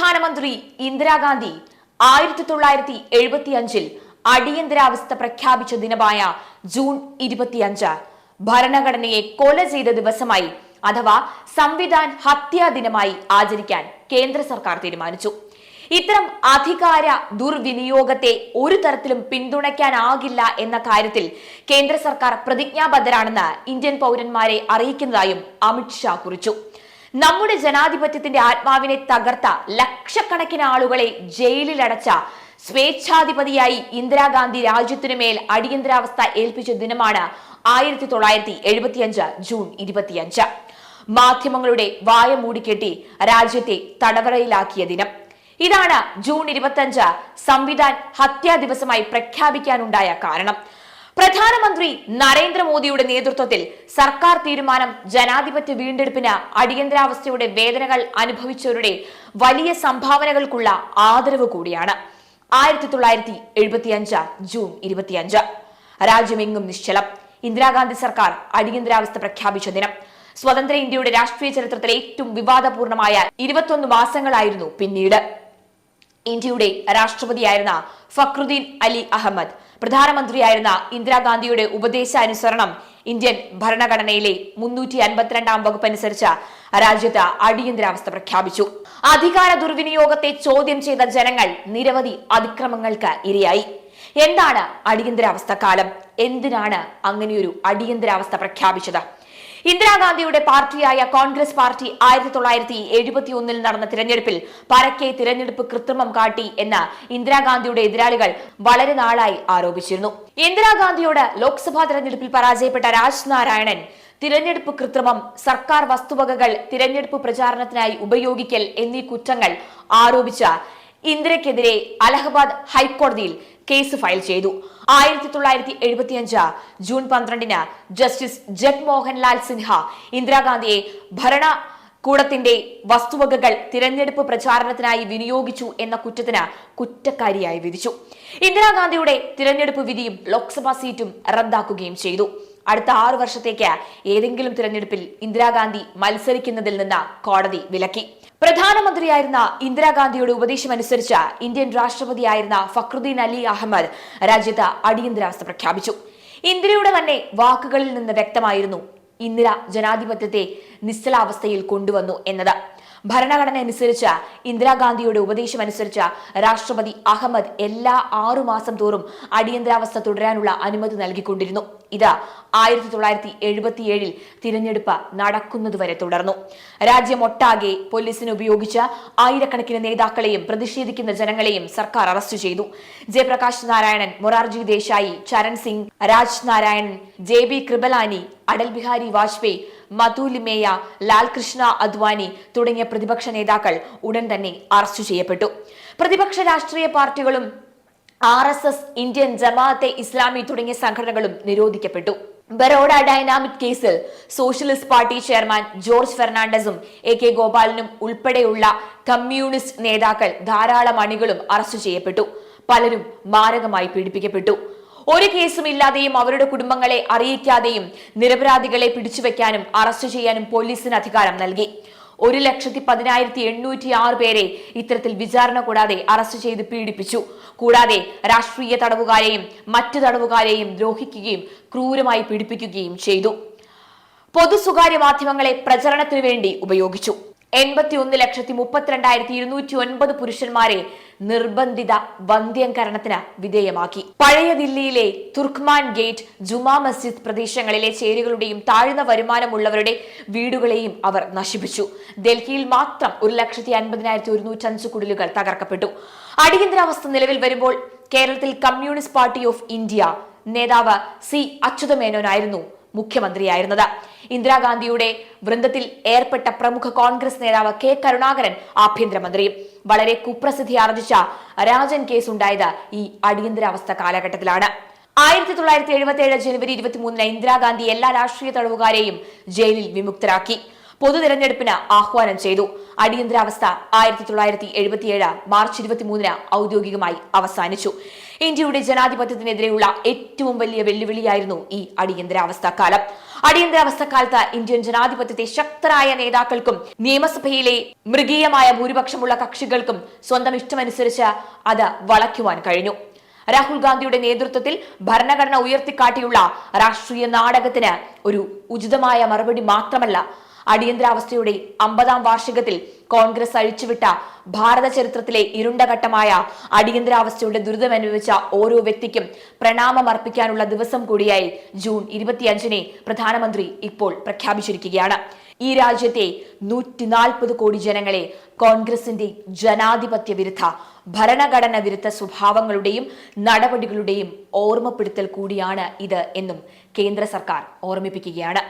പ്രധാനമന്ത്രി ഇന്ദിരാഗാന്ധി 1975 അടിയന്തരാവസ്ഥ പ്രഖ്യാപിച്ച ദിനമായ ജൂൺ 25 ഭരണഘടനയെ കൊല ചെയ്ത ദിവസമായി അഥവാ സംവിധാൻ ഹത്യാ ദിനമായി ആചരിക്കാൻ കേന്ദ്ര സർക്കാർ തീരുമാനിച്ചു. ഇത്തരം അധികാര ദുർവിനിയോഗത്തെ ഒരു തരത്തിലും പിന്തുണയ്ക്കാനാകില്ല എന്ന കാര്യത്തിൽ കേന്ദ്ര സർക്കാർ പ്രതിജ്ഞാബദ്ധരാണെന്ന് ഇന്ത്യൻ പൗരന്മാരെ അറിയിക്കുന്നതായും അമിത്ഷാ കുറിച്ചു. നമ്മുടെ ജനാധിപത്യത്തിന്റെ ആത്മാവിനെ തകർത്ത ലക്ഷക്കണക്കിന് ആളുകളെ ജയിലിലടച്ച സ്വേച്ഛാധിപതിയായി ഇന്ദിരാഗാന്ധി രാജ്യത്തിനു മേൽ അടിയന്തരാവസ്ഥ ഏൽപ്പിച്ച ദിനമാണ് 1975 ജൂൺ 25. മാധ്യമങ്ങളുടെ വായ മൂടിക്കെട്ടി രാജ്യത്തെ തടവറയിലാക്കിയ ദിനം. ഇതാണ് ജൂൺ 25 സംവിധാൻ ഹത്യാ ദിവസമായി പ്രഖ്യാപിക്കാനുണ്ടായ കാരണം. പ്രധാനമന്ത്രി നരേന്ദ്രമോദിയുടെ നേതൃത്വത്തിൽ സർക്കാർ തീരുമാനം ജനാധിപത്യ വീണ്ടെടുപ്പിന് അടിയന്തരാവസ്ഥയുടെ വേദനകൾ അനുഭവിച്ചവരുടെ വലിയ സംഭാവനകൾക്കുള്ള ആദരവ് കൂടിയാണ്. 1975 ജൂൺ 25 രാജ്യമെങ്ങും നിശ്ചലം. ഇന്ദിരാഗാന്ധി സർക്കാർ അടിയന്തരാവസ്ഥ പ്രഖ്യാപിച്ച ദിനം. സ്വതന്ത്ര ഇന്ത്യയുടെ രാഷ്ട്രീയ ചരിത്രത്തിലെ ഏറ്റവും വിവാദപൂർണമായ 21 മാസങ്ങളായിരുന്നു പിന്നീട്. ഇന്ത്യയുടെ രാഷ്ട്രപതിയായിരുന്ന ഫക്രുദ്ദീൻ അലി അഹമ്മദ്, പ്രധാനമന്ത്രിയായിരുന്ന ഇന്ദിരാഗാന്ധിയുടെ ഉപദേശാനുസരണം ഇന്ത്യൻ ഭരണഘടനയിലെ 352 വകുപ്പ് അനുസരിച്ച് രാജ്യത്ത് അടിയന്തരാവസ്ഥ പ്രഖ്യാപിച്ചു. അധികാര ദുർവിനിയോഗത്തെ ചോദ്യം ചെയ്ത ജനങ്ങൾ നിരവധി അതിക്രമങ്ങൾക്ക് ഇരയായി. എന്താണ് അടിയന്തരാവസ്ഥ കാലം? എന്തിനാണ് അങ്ങനെയൊരു അടിയന്തരാവസ്ഥ പ്രഖ്യാപിച്ചത്? ഇന്ദിരാഗാന്ധിയുടെ പാർട്ടിയായ കോൺഗ്രസ് പാർട്ടി 1971 നടന്ന തിരഞ്ഞെടുപ്പിൽ പരക്കെ തിരഞ്ഞെടുപ്പ് കൃത്രിമം കാട്ടി എന്ന് ഇന്ദിരാഗാന്ധിയുടെ എതിരാളികൾ വളരെ നാളായി ആരോപിച്ചിരുന്നു. ഇന്ദിരാഗാന്ധിയോട് ലോക്സഭാ തിരഞ്ഞെടുപ്പിൽ പരാജയപ്പെട്ട രാജ്നാരായണൻ തിരഞ്ഞെടുപ്പ് കൃത്രിമം, സർക്കാർ വസ്തുവകകൾ തിരഞ്ഞെടുപ്പ് പ്രചാരണത്തിനായി ഉപയോഗിക്കൽ എന്നീ കുറ്റങ്ങൾ ആരോപിച്ച ഇന്ദിരയ്ക്കെതിരെ അലഹബാദ് ഹൈക്കോടതിയിൽ കേസ് ഫയൽ ചെയ്തു. 1975 ജൂൺ 12 ജസ്റ്റിസ് ജഗ്മോഹൻലാൽ സിൻഹ ഇന്ദിരാഗാന്ധിയെ ഭരണകൂടത്തിന്റെ വസ്തുവകകൾ തിരഞ്ഞെടുപ്പ് പ്രചാരണത്തിനായി വിനിയോഗിച്ചു എന്ന കുറ്റത്തിന് കുറ്റക്കാരിയായി വിധിച്ചു. ഇന്ദിരാഗാന്ധിയുടെ തിരഞ്ഞെടുപ്പ് വിധിയും ലോക്സഭാ സീറ്റും റദ്ദാക്കുകയും ചെയ്തു. അടുത്ത 6 വർഷത്തേക്ക് ഏതെങ്കിലും തിരഞ്ഞെടുപ്പിൽ ഇന്ദിരാഗാന്ധി മത്സരിക്കുന്നതിൽ നിന്ന് കോടതി വിലക്കി. പ്രധാനമന്ത്രിയായിരുന്ന ഇന്ദിരാഗാന്ധിയുടെ ഉപദേശമനുസരിച്ച് ഇന്ത്യൻ രാഷ്ട്രപതിയായിരുന്ന ഫക്രുദ്ദീൻ അലി അഹമ്മദ് രാജ്യത്ത് അടിയന്തരാവസ്ഥ പ്രഖ്യാപിച്ചു. ഇന്ദിരയുടെ തന്നെ വാക്കുകളിൽ നിന്ന് വ്യക്തമായിരുന്നു ഇന്ദിര ജനാധിപത്യത്തെ നിശ്ചലാവസ്ഥയിൽ കൊണ്ടുവന്നു എന്നത്. ഭരണഘടന അനുസരിച്ച് ഇന്ദിരാഗാന്ധിയുടെ ഉപദേശമനുസരിച്ച് രാഷ്ട്രപതി അഹമ്മദ് എല്ലാ 6 മാസം തോറും അടിയന്തരാവസ്ഥ തുടരാനുള്ള അനുമതി നൽകിക്കൊണ്ടിരുന്നു. ഇത് 1977 തിരഞ്ഞെടുപ്പ് നടക്കുന്നതുവരെ തുടർന്നു. രാജ്യമൊട്ടാകെ പോലീസിനെ ഉപയോഗിച്ച് ആയിരക്കണക്കിന് നേതാക്കളെയും പ്രതിഷേധിക്കുന്ന ജനങ്ങളെയും സർക്കാർ അറസ്റ്റ് ചെയ്തു. ജയപ്രകാശ് നാരായണൻ, മൊറാർജി ദേശായി, ചരൺ സിംഗ്, രാജ് നാരായണൻ, JB കൃപലാനി, അടൽ ബിഹാരി വാജ്പേയി, മധുലിമേയ, ലാൽകൃഷ്ണ അദ്വാനി തുടങ്ങിയ പ്രതിപക്ഷ നേതാക്കൾ ഉടൻ തന്നെ അറസ്റ്റ് ചെയ്യപ്പെട്ടു. പ്രതിപക്ഷ രാഷ്ട്രീയ പാർട്ടികളും RSS, ഇന്ത്യൻ ജമാഅത്തെ ഇസ്ലാമി തുടങ്ങിയ സംഘടനകളും നിരോധിക്കപ്പെട്ടു. ബറോഡ ഡൈനാമിക് കേസിൽ സോഷ്യലിസ്റ്റ് പാർട്ടി ചെയർമാൻ ജോർജ് ഫെർണാണ്ടസും AK ഗോപാലനും ഉൾപ്പെടെയുള്ള കമ്മ്യൂണിസ്റ്റ് നേതാക്കൾ ധാരാളം അണികളും അറസ്റ്റ് ചെയ്യപ്പെട്ടു. പലരും മാരകമായി പീഡിപ്പിക്കപ്പെട്ടു. ഒരു കേസും ഇല്ലാതെയും അവരുടെ കുടുംബങ്ങളെ അറിയിക്കാതെയും നിരപരാധികളെ പിടിച്ചുവെക്കാനും അറസ്റ്റ് ചെയ്യാനും പോലീസിന് അധികാരം നൽകി. 1,10,806 പേരെ ഇത്തരത്തിൽ വിചാരണ കൂടാതെ അറസ്റ്റ് ചെയ്ത് പീഡിപ്പിച്ചു. കൂടാതെ രാഷ്ട്രീയ തടവുകാരെയും മറ്റു തടവുകാരെയും ദ്രോഹിക്കുകയും ക്രൂരമായി പീഡിപ്പിക്കുകയും ചെയ്തു. പൊതു സ്വകാര്യ മാധ്യമങ്ങളെ പ്രചരണത്തിനു വേണ്ടി ഉപയോഗിച്ചു. 81,32,209 പുരുഷന്മാരെ നിർബന്ധിത വന്ധ്യംകരണത്തിന് വിധേയമാക്കി. പഴയ ദില്ലിയിലെ തുർക്ക്മാൻ ഗേറ്റ്, ജുമാ മസ്ജിദ് പ്രദേശങ്ങളിലെ ചേരികളുടെയും താഴ്ന്ന വരുമാനമുള്ളവരുടെ വീടുകളെയും അവർ നശിപ്പിച്ചു. ഡൽഹിയിൽ മാത്രം 1,50,105 കുടിലുകൾ തകർക്കപ്പെട്ടു. അടിയന്തരാവസ്ഥ നിലവിൽ വരുമ്പോൾ കേരളത്തിൽ കമ്മ്യൂണിസ്റ്റ് പാർട്ടി ഓഫ് ഇന്ത്യ നേതാവ് C അച്യുതമേനോനായിരുന്നു മുഖ്യമന്ത്രിയായിരുന്നത്. ഇന്ദിരാഗാന്ധിയുടെ വൃന്ദത്തിൽ ഏർപ്പെട്ട പ്രമുഖ കോൺഗ്രസ് നേതാവ് K കരുണാകരൻ ആഭ്യന്തരമന്ത്രിയും. വളരെ കുപ്രസിദ്ധി ആർജിച്ച രാജൻ കേസ് ഉണ്ടായത് ഈ അടിയന്തരാവസ്ഥ കാലഘട്ടത്തിലാണ്. 1977 ജനുവരി 23 ഇന്ദിരാഗാന്ധി എല്ലാ രാഷ്ട്രീയ തടവുകാരെയും ജയിലിൽ വിമുക്തരാക്കി. പൊതു തിരഞ്ഞെടുപ്പിന് ആഹ്വാനം ചെയ്തു. അടിയന്തരാവസ്ഥ 1977 മാർച്ച് 23 ഔദ്യോഗികമായി അവസാനിച്ചു. ഇന്ത്യയുടെ ജനാധിപത്യത്തിനെതിരെയുള്ള ഏറ്റവും വലിയ വെല്ലുവിളിയായിരുന്നു ഈ അടിയന്തരാവസ്ഥ കാലം. അടിയന്തരാവസ്ഥക്കാലത്ത് ഇന്ത്യൻ ജനാധിപത്യത്തെ ശക്തരായ നേതാക്കൾക്കും നിയമസഭയിലെ മൃഗീയമായ ഭൂരിപക്ഷമുള്ള കക്ഷികൾക്കും സ്വന്തം ഇഷ്ടമനുസരിച്ച് അത് വളയ്ക്കുവാൻ കഴിഞ്ഞു. രാഹുൽ ഗാന്ധിയുടെ നേതൃത്വത്തിൽ ഭരണഘടന ഉയർത്തിക്കാട്ടിയുള്ള രാഷ്ട്രീയ നാടകത്തിന് ഒരു ഉചിതമായ മറുപടി മാത്രമല്ല, അടിയന്തരാവസ്ഥയുടെ 50ാം വാർഷികത്തിൽ കോൺഗ്രസ് അഴിച്ചുവിട്ട ഭാരത ചരിത്രത്തിലെ ഇരുണ്ട ഘട്ടമായ അടിയന്തരാവസ്ഥയുടെ ദുരിതമനുഭവിച്ച ഓരോ വ്യക്തിക്കും പ്രണാമം അർപ്പിക്കാനുള്ള ദിവസം കൂടിയായി ജൂൺ 25-നെ പ്രധാനമന്ത്രി ഇപ്പോൾ പ്രഖ്യാപിച്ചിരിക്കുകയാണ്. ഈ രാജ്യത്തെ 140 കോടി ജനങ്ങളെ കോൺഗ്രസിന്റെ ജനാധിപത്യ വിരുദ്ധ ഭരണഘടന വിരുദ്ധ സ്വഭാവങ്ങളുടെയും നടപടികളുടെയും ഓർമ്മപ്പെടുത്തൽ കൂടിയാണ് ഇത് എന്നും കേന്ദ്ര സർക്കാർ ഓർമ്മിപ്പിക്കുകയാണ്.